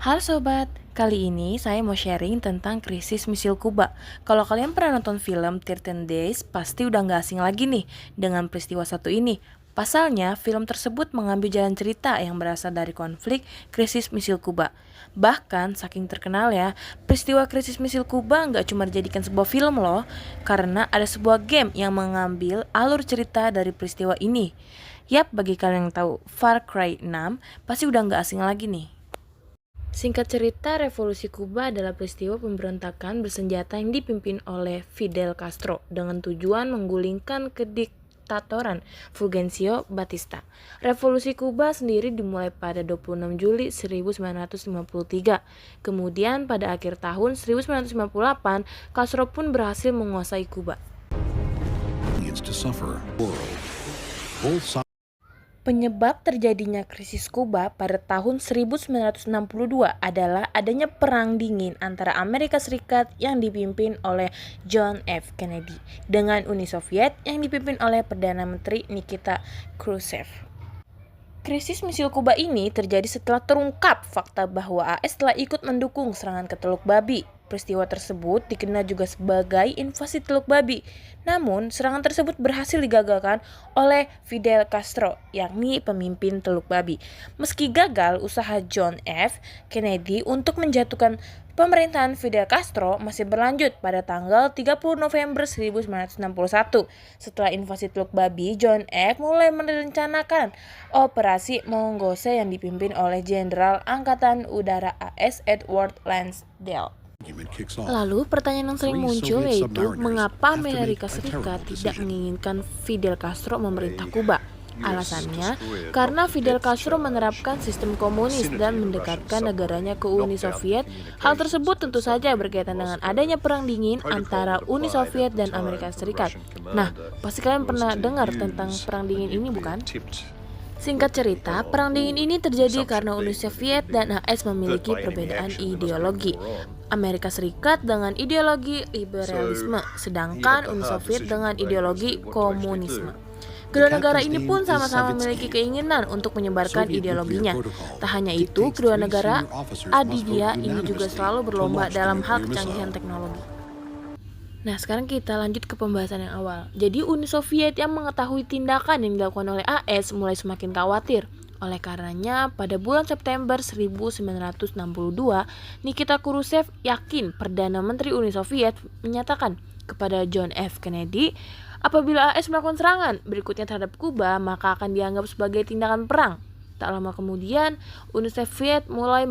Halo sobat, kali ini saya mau sharing tentang krisis misil Kuba. Kalau kalian pernah nonton film 13 Days, pasti udah nggak asing lagi nih dengan peristiwa satu ini. Pasalnya, film tersebut mengambil jalan cerita yang berasal dari konflik krisis misil Kuba. Bahkan, saking terkenal ya, peristiwa krisis misil Kuba nggak cuma dijadikan sebuah film loh, karena ada sebuah game yang mengambil alur cerita dari peristiwa ini. Yap, bagi kalian yang tahu Far Cry 6, pasti udah nggak asing lagi nih. Singkat cerita, Revolusi Kuba adalah peristiwa pemberontakan bersenjata yang dipimpin oleh Fidel Castro dengan tujuan menggulingkan kediktatoran Fulgencio Batista. Revolusi Kuba sendiri dimulai pada 26 Juli 1953. Kemudian pada akhir tahun 1958, Castro pun berhasil menguasai Kuba. Penyebab terjadinya krisis Kuba pada tahun 1962 adalah adanya perang dingin antara Amerika Serikat yang dipimpin oleh John F. Kennedy dengan Uni Soviet yang dipimpin oleh Perdana Menteri Nikita Khrushchev. Krisis misil Kuba ini terjadi setelah terungkap fakta bahwa AS telah ikut mendukung serangan ke Teluk Babi. Peristiwa tersebut dikenal juga sebagai invasi Teluk Babi. Namun, serangan tersebut berhasil digagalkan oleh Fidel Castro, yakni pemimpin Teluk Babi. Meski gagal, usaha John F. Kennedy untuk menjatuhkan pemerintahan Fidel Castro masih berlanjut pada tanggal 30 November 1961. Setelah invasi Teluk Babi, John F. mulai merencanakan operasi Mongoose yang dipimpin oleh Jenderal Angkatan Udara AS Edward Lansdale. Lalu pertanyaan yang sering muncul yaitu mengapa Amerika Serikat tidak menginginkan Fidel Castro memerintah Kuba? Alasannya, karena Fidel Castro menerapkan sistem komunis dan mendekatkan negaranya ke Uni Soviet. Hal tersebut tentu saja berkaitan dengan adanya perang dingin antara Uni Soviet dan Amerika Serikat. Nah, pasti kalian pernah dengar tentang perang dingin ini bukan? Singkat cerita, perang dingin ini terjadi karena Uni Soviet dan AS memiliki perbedaan ideologi. Amerika Serikat dengan ideologi liberalisme, sedangkan Uni Soviet dengan ideologi komunisme. Kedua negara ini pun sama-sama memiliki keinginan untuk menyebarkan ideologinya. Tak hanya itu, kedua negara adidaya ini juga selalu berlomba dalam hal kecanggihan teknologi. Nah, sekarang kita lanjut ke pembahasan yang awal. Jadi, Uni Soviet yang mengetahui tindakan yang dilakukan oleh AS mulai semakin khawatir. Oleh karenanya, pada bulan September 1962, Nikita Khrushchev yakin Perdana Menteri Uni Soviet menyatakan kepada John F. Kennedy, apabila AS melakukan serangan berikutnya terhadap Kuba, maka akan dianggap sebagai tindakan perang. Tak lama kemudian, Uni Soviet mulai